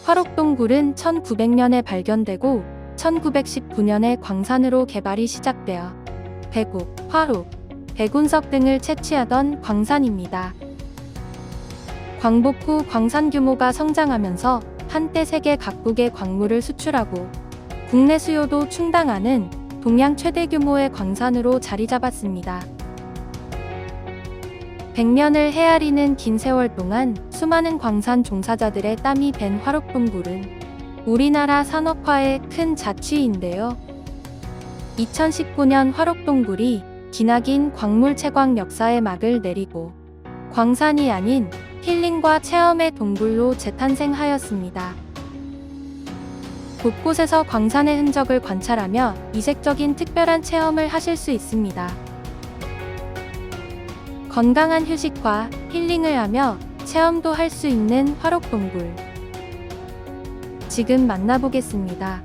화록동굴은 1900년에 발견되고 1919년에 광산으로 개발이 시작되어 백옥, 화록, 백운석 등을 채취하던 광산입니다. 광복 후 광산 규모가 성장하면서 한때 세계 각국의 광물을 수출하고 국내 수요도 충당하는 동양 최대 규모의 광산으로 자리 잡았습니다. 100년을 헤아리는 긴 세월 동안 수많은 광산 종사자들의 땀이 밴 화록동굴은 우리나라 산업화의 큰 자취인데요. 2019년 화록동굴이 기나긴 광물 채광 역사의 막을 내리고 광산이 아닌 힐링과 체험의 동굴로 재탄생하였습니다. 곳곳에서 광산의 흔적을 관찰하며 이색적인 특별한 체험을 하실 수 있습니다. 건강한 휴식과 힐링을 하며 체험도 할 수 있는 화록동굴. 지금 만나보겠습니다.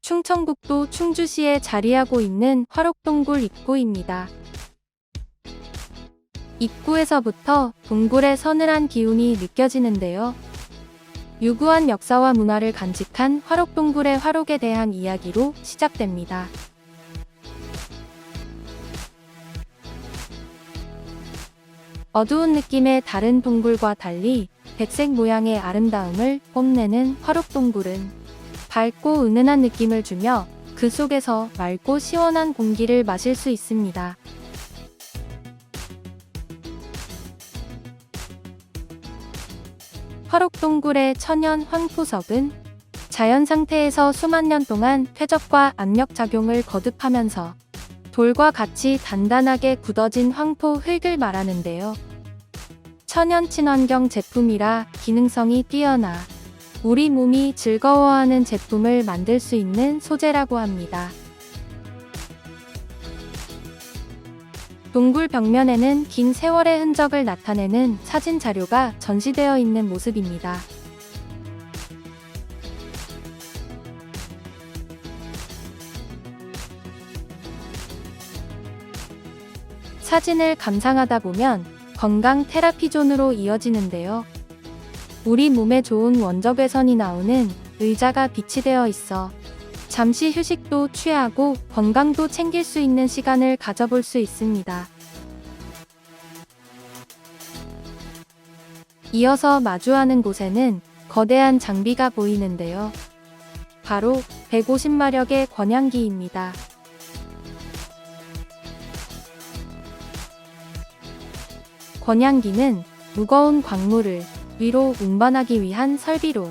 충청북도 충주시에 자리하고 있는 화록동굴 입구입니다. 입구에서부터 동굴의 서늘한 기운이 느껴지는데요. 유구한 역사와 문화를 간직한 화록동굴의 화록에 대한 이야기로 시작됩니다. 어두운 느낌의 다른 동굴과 달리 백색 모양의 아름다움을 뽐내는 화록동굴은 밝고 은은한 느낌을 주며 그 속에서 맑고 시원한 공기를 마실 수 있습니다. 화록동굴의 천연 황토석은 자연 상태에서 수만 년 동안 퇴적과 압력 작용을 거듭하면서 돌과 같이 단단하게 굳어진 황토 흙을 말하는데요. 천연 친환경 제품이라 기능성이 뛰어나 우리 몸이 즐거워하는 제품을 만들 수 있는 소재라고 합니다. 동굴 벽면에는 긴 세월의 흔적을 나타내는 사진 자료가 전시되어 있는 모습입니다. 사진을 감상하다 보면 건강 테라피 존으로 이어지는데요. 우리 몸에 좋은 원적외선이 나오는 의자가 비치되어 있어 잠시 휴식도 취하고 건강도 챙길 수 있는 시간을 가져볼 수 있습니다. 이어서 마주하는 곳에는 거대한 장비가 보이는데요. 바로 150마력의 권양기입니다. 권양기는 무거운 광물을 위로 운반하기 위한 설비로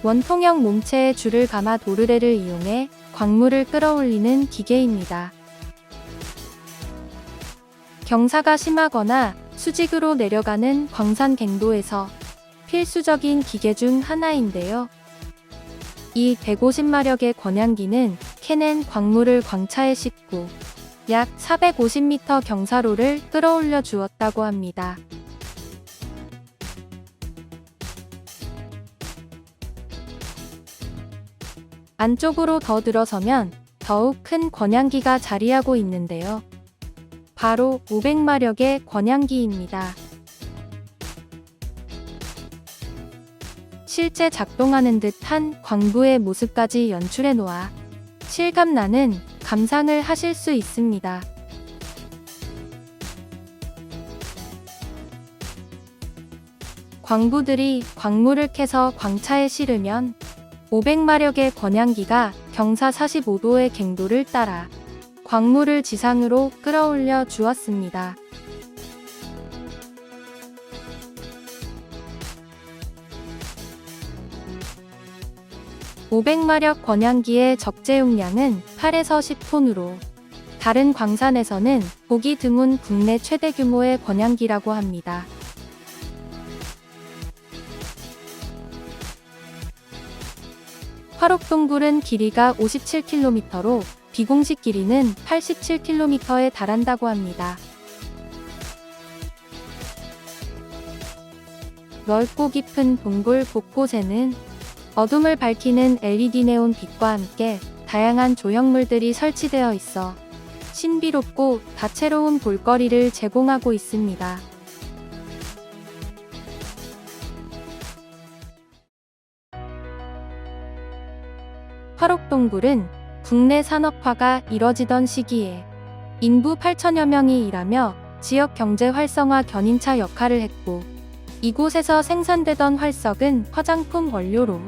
원통형 몸체에 줄을 감아 도르래를 이용해 광물을 끌어올리는 기계입니다. 경사가 심하거나 수직으로 내려가는 광산 갱도에서 필수적인 기계 중 하나인데요. 이 150마력의 권양기는 캐낸 광물을 광차에 싣고 약 450m 경사로를 끌어올려 주었다고 합니다. 안쪽으로 더 들어서면 더욱 큰 권양기가 자리하고 있는데요. 바로 500마력의 권양기입니다. 실제 작동하는 듯한 광부의 모습까지 연출해 놓아 실감나는 감상을 하실 수 있습니다. 광부들이 광물을 캐서 광차에 실으면 500마력의 권양기가 경사 45도의 갱도를 따라 광물을 지상으로 끌어올려 주었습니다. (500마력) 권양기의 적재용량은 8에서 10톤으로 다른 광산에서는 보기 드문 국내 최대 규모의 권양기라고 합니다. 화록동굴은 길이가 57km로 비공식 길이는 87km에 달한다고 합니다. 넓고 깊은 동굴 곳곳에는 어둠을 밝히는 LED 네온 빛과 함께 다양한 조형물들이 설치되어 있어 신비롭고 다채로운 볼거리를 제공하고 있습니다. 화록동굴은 국내 산업화가 이뤄지던 시기에 인구 8천여 명이 일하며 지역 경제 활성화 견인차 역할을 했고, 이곳에서 생산되던 활석은 화장품 원료로,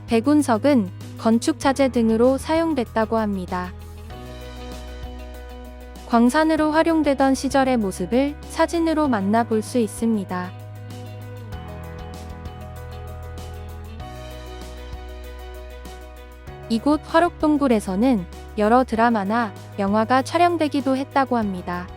백운석은 건축 자재 등으로 사용됐다고 합니다. 광산으로 활용되던 시절의 모습을 사진으로 만나볼 수 있습니다. 이곳 화록동굴에서는 여러 드라마나 영화가 촬영되기도 했다고 합니다.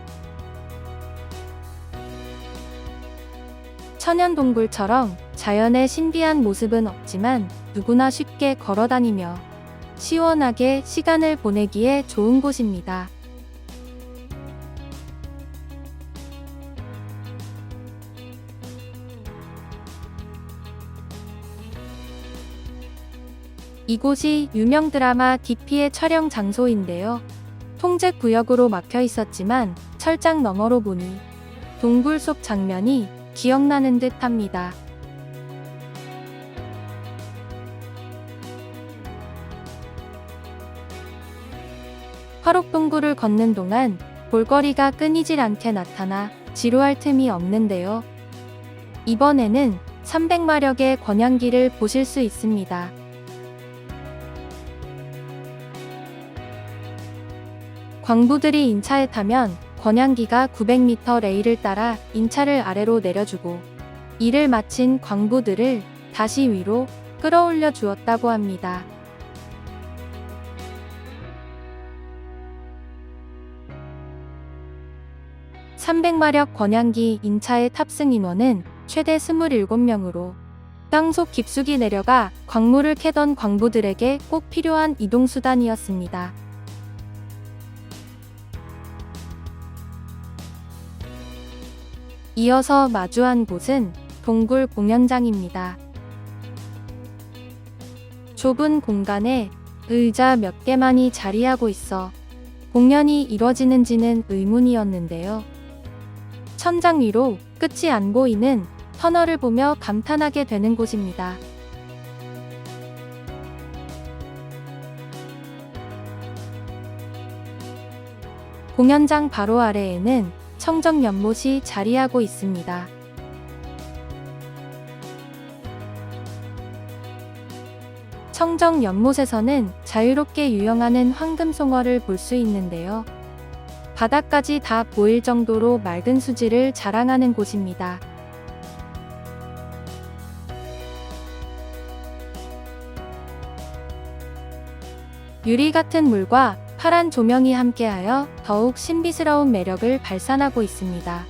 천연동굴처럼 자연의 신비한 모습은 없지만 누구나 쉽게 걸어다니며 시원하게 시간을 보내기에 좋은 곳입니다. 이곳이 유명 드라마 DP의 촬영 장소인데요. 통제 구역으로 막혀 있었지만 철장 너머로 보니 동굴 속 장면이 기억나는 듯 합니다. 화록동굴을 걷는 동안 볼거리가 끊이질 않게 나타나 지루할 틈이 없는데요. 이번에는 300마력의 권양기를 보실 수 있습니다. 광부들이 인차에 타면 권양기가 900m 레일을 따라 인차를 아래로 내려주고, 일을 마친 광부들을 다시 위로 끌어올려 주었다고 합니다. (300마력) 권양기 인차의 탑승 인원은 최대 27명으로 땅속 깊숙이 내려가 광물을 캐던 광부들에게 꼭 필요한 이동수단이었습니다. 이어서 마주한 곳은 동굴 공연장입니다. 좁은 공간에 의자 몇 개만이 자리하고 있어 공연이 이뤄지는지는 의문이었는데요. 천장 위로 끝이 안 보이는 터널을 보며 감탄하게 되는 곳입니다. 공연장 바로 아래에는 청정연못이 자리하고 있습니다. 청정연못에서는 자유롭게 유영하는 황금송어를 볼 수 있는데요. 바닥까지 다 보일 정도로 맑은 수질을 자랑하는 곳입니다. 유리 같은 물과 파란 조명이 함께하여 더욱 신비스러운 매력을 발산하고 있습니다.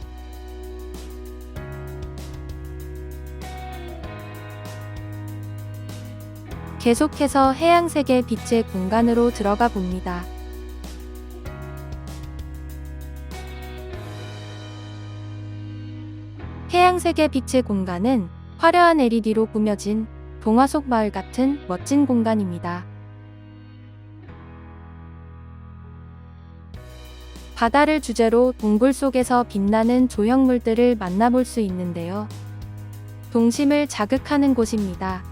계속해서 해양세계 빛의 공간으로 들어가 봅니다. 해양세계 빛의 공간은 화려한 LED로 꾸며진 동화 속 마을 같은 멋진 공간입니다. 바다를 주제로 동굴 속에서 빛나는 조형물들을 만나볼 수 있는데요. 동심을 자극하는 곳입니다.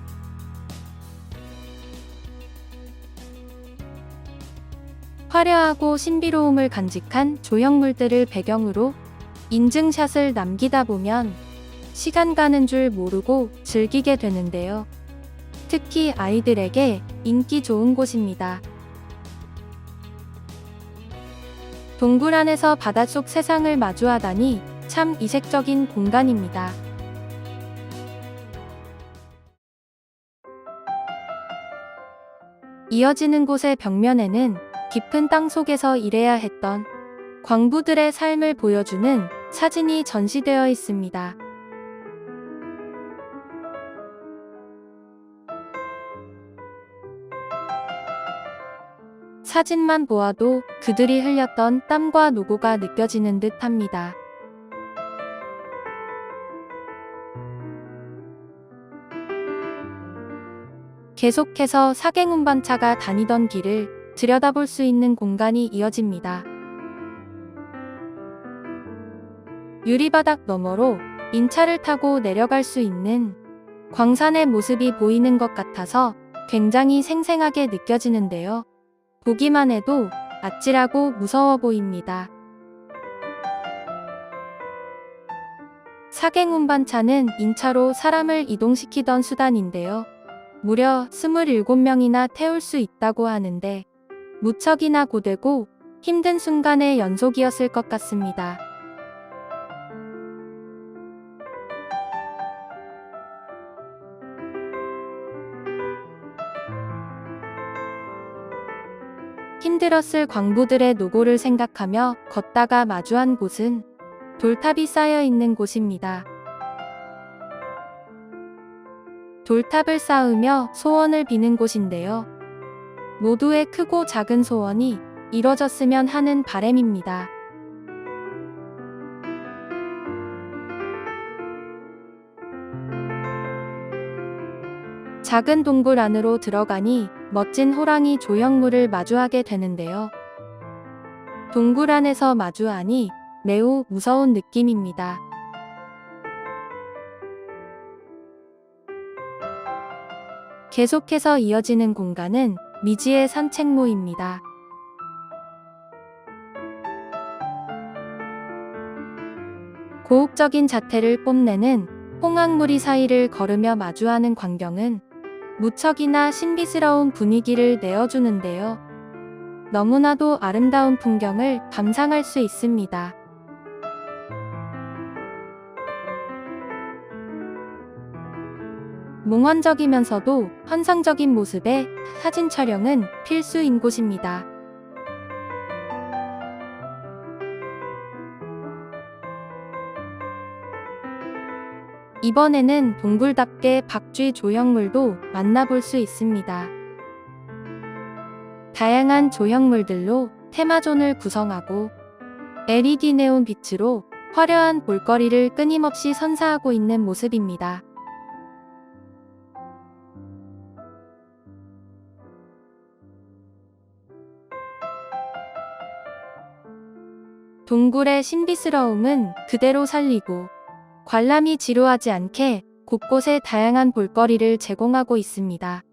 화려하고 신비로움을 간직한 조형물들을 배경으로 인증샷을 남기다 보면 시간 가는 줄 모르고 즐기게 되는데요. 특히 아이들에게 인기 좋은 곳입니다. 동굴 안에서 바닷속 세상을 마주하다니 참 이색적인 공간입니다. 이어지는 곳의 벽면에는 깊은 땅 속에서 일해야 했던 광부들의 삶을 보여주는 사진이 전시되어 있습니다. 사진만 보아도 그들이 흘렸던 땀과 노고가 느껴지는 듯 합니다. 계속해서 사갱운반차가 다니던 길을 들여다볼 수 있는 공간이 이어집니다. 유리바닥 너머로 인차를 타고 내려갈 수 있는 광산의 모습이 보이는 것 같아서 굉장히 생생하게 느껴지는데요. 보기만 해도 아찔하고 무서워 보입니다. 사갱 운반차는 인차로 사람을 이동시키던 수단인데요. 무려 27명이나 태울 수 있다고 하는데 무척이나 고되고 힘든 순간의 연속이었을 것 같습니다. 힘들었을 광부들의 노고를 생각하며 걷다가 마주한 곳은 돌탑이 쌓여 있는 곳입니다. 돌탑을 쌓으며 소원을 비는 곳인데요. 모두의 크고 작은 소원이 이뤄졌으면 하는 바람입니다. 작은 동굴 안으로 들어가니 멋진 호랑이 조형물을 마주하게 되는데요. 동굴 안에서 마주하니 매우 무서운 느낌입니다. 계속해서 이어지는 공간은 미지의 산책로입니다. 고혹적인 자태를 뽐내는 홍학무리 사이를 걸으며 마주하는 광경은 무척이나 신비스러운 분위기를 내어주는데요. 너무나도 아름다운 풍경을 감상할 수 있습니다. 몽환적이면서도 환상적인 모습의 사진 촬영은 필수인 곳입니다. 이번에는 동굴답게 박쥐 조형물도 만나볼 수 있습니다. 다양한 조형물들로 테마존을 구성하고 LED 네온 빛으로 화려한 볼거리를 끊임없이 선사하고 있는 모습입니다. 동굴의 신비스러움은 그대로 살리고 관람이 지루하지 않게 곳곳에 다양한 볼거리를 제공하고 있습니다.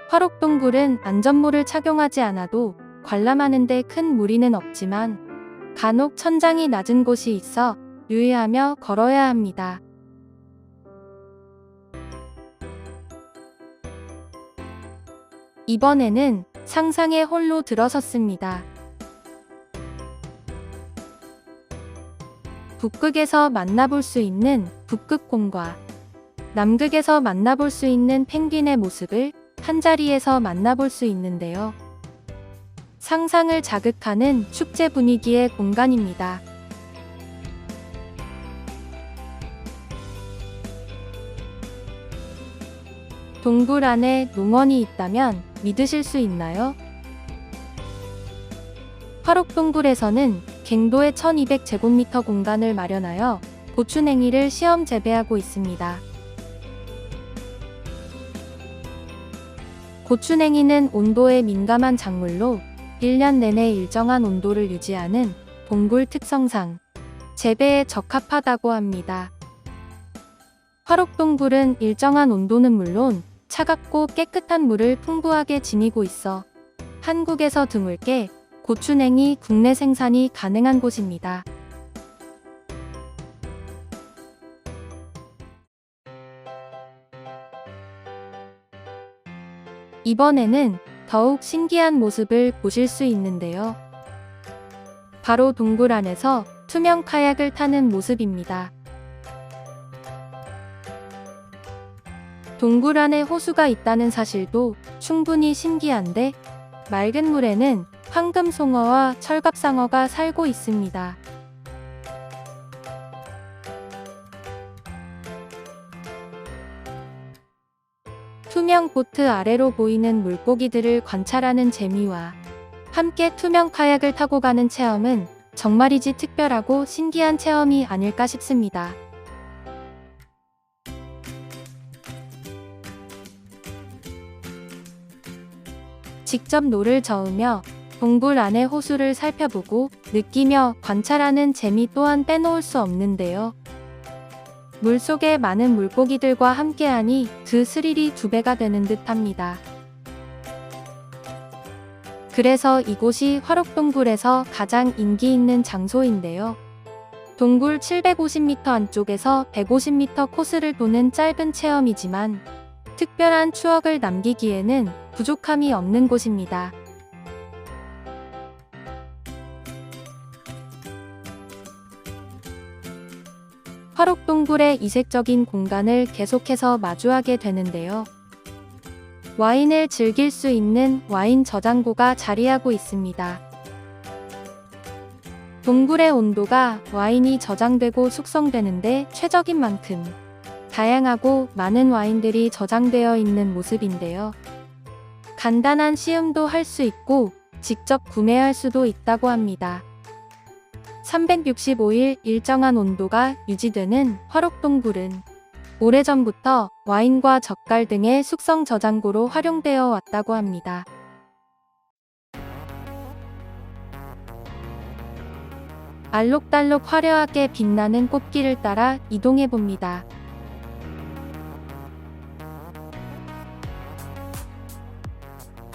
화록동굴은 안전모를 착용하지 않아도 관람하는 데 큰 무리는 없지만 간혹 천장이 낮은 곳이 있어 유의하며 걸어야 합니다. 이번에는 상상의 홀로 들어섰습니다. 북극에서 만나볼 수 있는 북극곰과 남극에서 만나볼 수 있는 펭귄의 모습을 한자리에서 만나볼 수 있는데요. 상상을 자극하는 축제 분위기의 공간입니다. 동굴 안에 농원이 있다면 믿으실 수 있나요? 화록동굴에서는 갱도의 1200제곱미터 공간을 마련하여 고추냉이를 시험 재배하고 있습니다. 고추냉이는 온도에 민감한 작물로 1년 내내 일정한 온도를 유지하는 동굴 특성상 재배에 적합하다고 합니다. 화록동굴은 일정한 온도는 물론 차갑고 깨끗한 물을 풍부하게 지니고 있어 한국에서 드물게 고추냉이 국내 생산이 가능한 곳입니다. 이번에는 더욱 신기한 모습을 보실 수 있는데요. 바로 동굴 안에서 투명 카약을 타는 모습입니다. 동굴 안에 호수가 있다는 사실도 충분히 신기한데 맑은 물에는 황금송어와 철갑상어가 살고 있습니다. 투명 보트 아래로 보이는 물고기들을 관찰하는 재미와 함께 투명 카약을 타고 가는 체험은 정말이지 특별하고 신기한 체험이 아닐까 싶습니다. 직접 노를 저으며 동굴 안의 호수를 살펴보고 느끼며 관찰하는 재미 또한 빼놓을 수 없는데요. 물속에 많은 물고기들과 함께하니 그 스릴이 2배가 되는 듯합니다. 그래서 이곳이 화록동굴에서 가장 인기 있는 장소인데요. 동굴 750m 안쪽에서 150m 코스를 도는 짧은 체험이지만 특별한 추억을 남기기에는 부족함이 없는 곳입니다. 화록동굴의 이색적인 공간을 계속해서 마주하게 되는데요. 와인을 즐길 수 있는 와인 저장고가 자리하고 있습니다. 동굴의 온도가 와인이 저장되고 숙성되는데 최적인 만큼 다양하고 많은 와인들이 저장되어 있는 모습인데요. 간단한 시음도 할 수 있고 직접 구매할 수도 있다고 합니다. 365일 일정한 온도가 유지되는 화록동굴은 오래전부터 와인과 젓갈 등의 숙성 저장고로 활용되어 왔다고 합니다. 알록달록 화려하게 빛나는 꽃길을 따라 이동해 봅니다.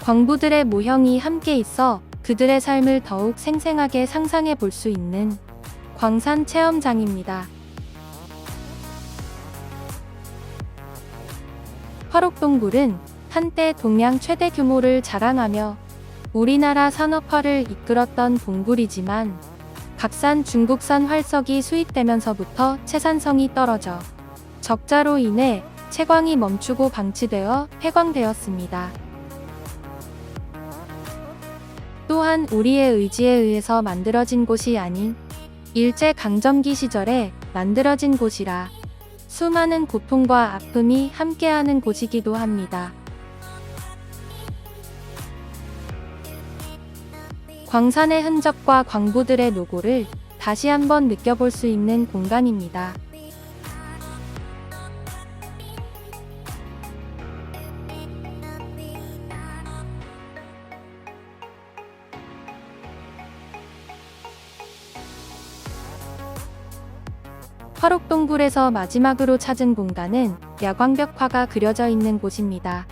광부들의 모형이 함께 있어 그들의 삶을 더욱 생생하게 상상해 볼 수 있는 광산 체험장입니다. 화록동굴은 한때 동양 최대 규모를 자랑하며 우리나라 산업화를 이끌었던 동굴이지만 각산 중국산 활석이 수입되면서부터 채산성이 떨어져 적자로 인해 채광이 멈추고 방치되어 폐광되었습니다. 또한 우리의 의지에 의해서 만들어진 곳이 아닌 일제강점기 시절에 만들어진 곳이라 수많은 고통과 아픔이 함께하는 곳이기도 합니다. 광산의 흔적과 광부들의 노고를 다시 한번 느껴볼 수 있는 공간입니다. 화록동굴에서 마지막으로 찾은 공간은 야광벽화가 그려져 있는 곳입니다.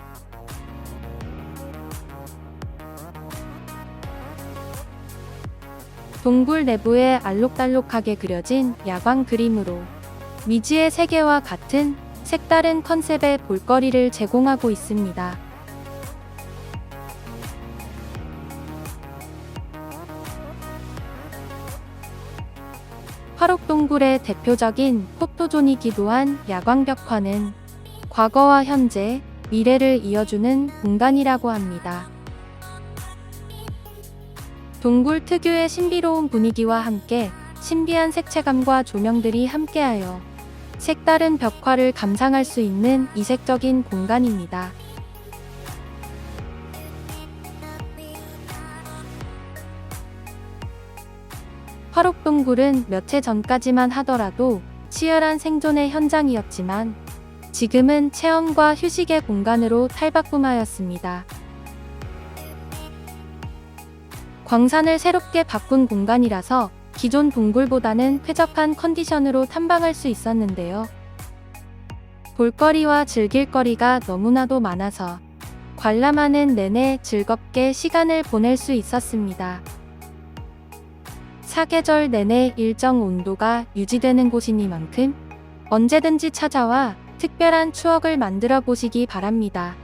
동굴 내부에 알록달록하게 그려진 야광 그림으로 미지의 세계와 같은 색다른 컨셉의 볼거리를 제공하고 있습니다. 화록동굴의 대표적인 포토존이기도 한 야광벽화는 과거와 현재, 미래를 이어주는 공간이라고 합니다. 동굴 특유의 신비로운 분위기와 함께 신비한 색채감과 조명들이 함께하여 색다른 벽화를 감상할 수 있는 이색적인 공간입니다. 화록동굴은 몇 해 전까지만 하더라도 치열한 생존의 현장이었지만 지금은 체험과 휴식의 공간으로 탈바꿈하였습니다. 광산을 새롭게 바꾼 공간이라서 기존 동굴보다는 쾌적한 컨디션으로 탐방할 수 있었는데요. 볼거리와 즐길거리가 너무나도 많아서 관람하는 내내 즐겁게 시간을 보낼 수 있었습니다. 사계절 내내 일정 온도가 유지되는 곳이니만큼 언제든지 찾아와 특별한 추억을 만들어 보시기 바랍니다.